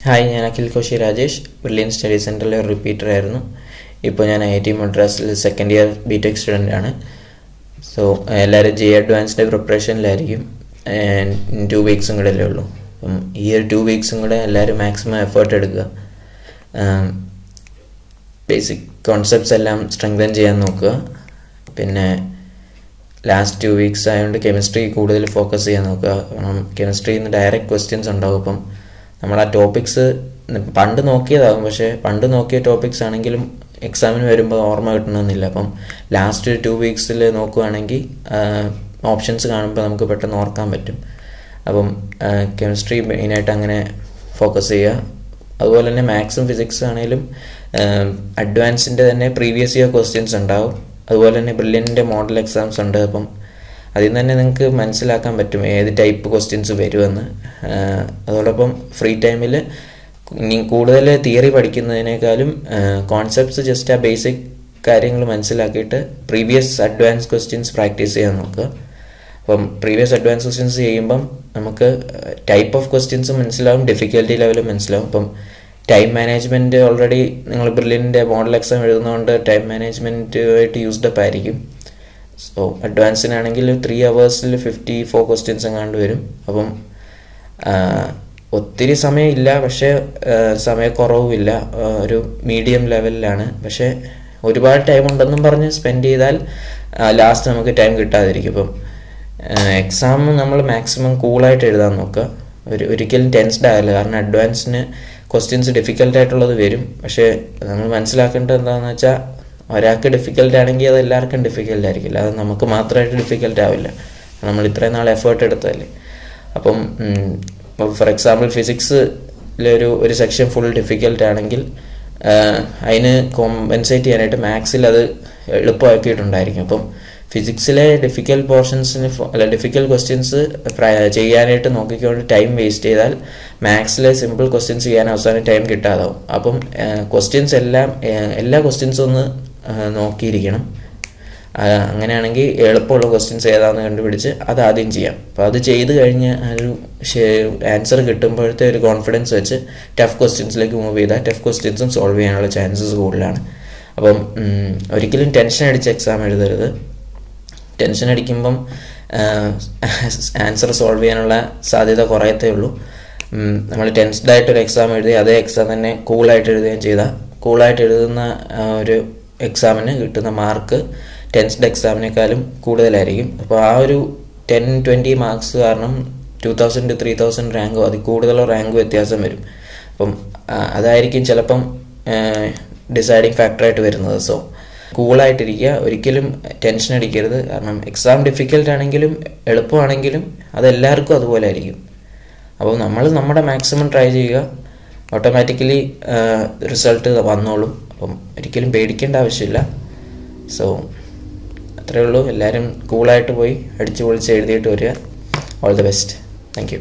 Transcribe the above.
Hi, ഞാൻ Akhil Koshy Rajesh. Brilliant study സെൻറ്ററിലെ ഒരു repeater ആയിരുന്നു. ഇപ്പോൾ ഞാൻ IIT മദ്രാസിൽ സെക്കൻഡ് ഇയർ BTech സ്റ്റുഡൻ്റ് ആണ്. സോ എല്ലാവരും JEE അഡ്വാൻസ്ഡ് പ്രിപ്പറേഷനിലായിരിക്കും. 2 വീക്സും കൂടെ അല്ലേ ഉള്ളൂ. അപ്പം ഈ ഒരു 2 വീക്സും കൂടെ എല്ലാവരും മാക്സിമം എഫേർട്ട് എടുക്കുക. ബേസിക് കോൺസെപ്റ്റ്സ് എല്ലാം സ്ട്രെങ്തൻ ചെയ്യാൻ നോക്കുക. പിന്നെ ലാസ്റ്റ് 2 വീക്സ് ആയതുകൊണ്ട് കെമിസ്ട്രി കൂടുതൽ ഫോക്കസ് ചെയ്യാൻ നോക്കുക. കാരണം കെമിസ്ട്രിയിൽ നിന്ന് ഡയറക്റ്റ് ക്വസ്റ്റ്യൻസ് ഉണ്ടാവും. അപ്പം നമ്മൾ ആ ടോപ്പിക്സ് പണ്ട് നോക്കിയതാകും, പക്ഷേ പണ്ട് നോക്കിയ ടോപ്പിക്സ് ആണെങ്കിലും എക്സാമിന് വരുമ്പോൾ ഓർമ്മ കിട്ടണമെന്നില്ല. അപ്പം ലാസ്റ്റ് 2 വീക്സിൽ നോക്കുകയാണെങ്കിൽ ഓപ്ഷൻസ് കാണുമ്പോൾ നമുക്ക് പെട്ടെന്ന് ഓർക്കാൻ പറ്റും. അപ്പം കെമിസ്ട്രി മെയിനായിട്ട് അങ്ങനെ ഫോക്കസ് ചെയ്യുക. അതുപോലെ തന്നെ മാത്സും ഫിസിക്സ് ആണെങ്കിലും അഡ്വാൻസിൻ്റെ തന്നെ പ്രീവിയസ് ഇയർ ക്വസ്റ്റ്യൻസ് ഉണ്ടാവും. അതുപോലെ തന്നെ ബ്രില്യൻ്റെ മോഡൽ എക്സാംസ് ഉണ്ട്. അപ്പം അതിൽ നിന്ന് തന്നെ നിങ്ങൾക്ക് മനസ്സിലാക്കാൻ പറ്റും ഏത് ടൈപ്പ് ക്വസ്റ്റ്യൻസ് വരുമെന്ന്. അതോടൊപ്പം ഫ്രീ ടൈമിൽ ഇനി കൂടുതൽ തിയറി പഠിക്കുന്നതിനേക്കാളും കോൺസെപ്റ്റ്സ് ജസ്റ്റ് ആ ബേസിക് കാര്യങ്ങൾ മനസ്സിലാക്കിയിട്ട് പ്രീവിയസ് അഡ്വാൻസ് ക്വസ്റ്റ്യൻസ് പ്രാക്ടീസ് ചെയ്യാൻ നോക്കുക. അപ്പം പ്രീവിയസ് അഡ്വാൻസ് ക്വസ്റ്റ്യൻസ് ചെയ്യുമ്പം നമുക്ക് ടൈപ്പ് ഓഫ് ക്വസ്റ്റ്യൻസ് മനസ്സിലാവും, ഡിഫിക്കൽറ്റി ലെവലും മനസ്സിലാവും. അപ്പം ടൈം മാനേജ്മെൻറ്റ് ഓൾറെഡി നിങ്ങൾ ബ്രില്യൻ്റെ മോഡൽ എക്സാം എഴുതുന്നതുകൊണ്ട് ടൈം മാനേജ്മെൻറ്റുമായിട്ട് യൂസ്ഡപ്പ് ആയിരിക്കും. സോ അഡ്വാൻസിനാണെങ്കിൽ 3 hours 54 ക്വസ്റ്റ്യൻസ് എങ്ങാണ്ട് വരും. അപ്പം ഒത്തിരി സമയമില്ല, പക്ഷേ സമയക്കുറവുമില്ല, ഒരു മീഡിയം ലെവലിലാണ്. പക്ഷേ ഒരുപാട് ടൈം ഉണ്ടെന്നും പറഞ്ഞ് സ്പെൻഡ് ചെയ്താൽ ലാസ്റ്റ് നമുക്ക് ടൈം കിട്ടാതിരിക്കും. ഇപ്പം എക്സാം നമ്മൾ മാക്സിമം കൂളായിട്ട് എഴുതാൻ നോക്കുക. ഒരിക്കലും ടെൻസ്ഡ് ആകില്ല. കാരണം അഡ്വാൻസിന് ക്വസ്റ്റ്യൻസ് ഡിഫിക്കൽട്ടായിട്ടുള്ളത് വരും. പക്ഷേ നമ്മൾ മനസ്സിലാക്കേണ്ടത് എന്താണെന്ന് വെച്ചാൽ ഒരാൾക്ക് ഡിഫിക്കൽട്ട് ആണെങ്കിൽ അത് എല്ലാവർക്കും ഡിഫിക്കൽട്ട് ആയിരിക്കില്ല. അത് നമുക്ക് മാത്രമായിട്ട് ഡിഫിക്കൽട്ട് ആവില്ല. നമ്മൾ ഇത്രയും നാൾ എഫേർട്ട് എടുത്തതല്ലേ. അപ്പം ഫോർ എക്സാമ്പിൾ ഫിസിക്സിലൊരു സെക്ഷൻ ഫുൾ ഡിഫിക്കൽട്ട് ആണെങ്കിൽ അതിന് കോമ്പൻസേറ്റ് ചെയ്യാനായിട്ട് മാത്സിൽ അത് എളുപ്പമാക്കിയിട്ടുണ്ടായിരിക്കും. അപ്പം ഫിസിക്സിലെ ഡിഫിക്കൽട്ട് പോർഷൻസിന് ഡിഫിക്കൽട്ട് ക്വസ്റ്റ്യൻസ് ചെയ്യാനായിട്ട് നോക്കിക്കൊണ്ട് ടൈം വേസ്റ്റ് ചെയ്താൽ മാത്സിലെ സിമ്പിൾ ക്വസ്റ്റ്യൻസ് ചെയ്യാൻ അവസാനം ടൈം കിട്ടാതാവും. അപ്പം ക്വസ്റ്റ്യൻസ് എല്ലാ ക്വസ്റ്റ്യൻസും ഒന്ന് നോക്കിയിരിക്കണം. അങ്ങനെയാണെങ്കിൽ എളുപ്പമുള്ള ക്വസ്റ്റ്യൻസ് ഏതാണെന്ന് കണ്ടുപിടിച്ച് അത് ആദ്യം ചെയ്യാം. അപ്പോൾ അത് ചെയ്ത് കഴിഞ്ഞ് ഒരു ആൻസർ കിട്ടുമ്പോഴത്തെ ഒരു കോൺഫിഡൻസ് വെച്ച് ടഫ് ക്വസ്റ്റ്യൻസിലേക്ക് മൂവ് ചെയ്താൽ ടഫ് ക്വസ്റ്റ്യൻസും സോൾവ് ചെയ്യാനുള്ള ചാൻസസ് കൂടുതലാണ്. അപ്പം ഒരിക്കലും ടെൻഷൻ അടിച്ച് എക്സാം എഴുതരുത്. ടെൻഷൻ അടിക്കുമ്പം ആൻസർ സോൾവ് ചെയ്യാനുള്ള സാധ്യത കുറയത്തേ ഉള്ളൂ. നമ്മൾ ടെൻസ്ഡായിട്ടൊരു എക്സാം എഴുതി അതേ എക്സാം തന്നെ കൂളായിട്ട് എഴുതുകയും ചെയ്താൽ കൂളായിട്ട് എഴുതുന്ന ഒരു എക്സാമിന് കിട്ടുന്ന മാർക്ക് ടെൻസ്ഡ് എക്സാമിനേക്കാളും കൂടുതലായിരിക്കും. അപ്പോൾ ആ ഒരു 10-20 മാർക്സ് കാരണം 2000 to 3000 റാങ്കോ അതിൽ കൂടുതലോ റാങ്ക് വ്യത്യാസം വരും. അപ്പം അതായിരിക്കും ചിലപ്പം ഡിസൈഡിങ് ഫാക്ടറായിട്ട് വരുന്നത്. സോ കൂളായിട്ടിരിക്കുക, ഒരിക്കലും ടെൻഷൻ അടിക്കരുത്. കാരണം എക്സാം ഡിഫിക്കൽട്ട് ആണെങ്കിലും എളുപ്പമാണെങ്കിലും അതെല്ലാവർക്കും അതുപോലെ ആയിരിക്കും. അപ്പോൾ നമ്മൾ നമ്മുടെ മാക്സിമം ട്രൈ ചെയ്യുക, ഓട്ടോമാറ്റിക്കലി റിസൾട്ട് വന്നോളും. അപ്പം ഒരിക്കലും പേടിക്കേണ്ട ആവശ്യമില്ല. സോ അത്രയേ ഉള്ളൂ. എല്ലാവരും കൂളായിട്ട് പോയി അടിച്ചു പൊളിച്ച് എഴുതിയിട്ട് വരിക. All the best. Thank you.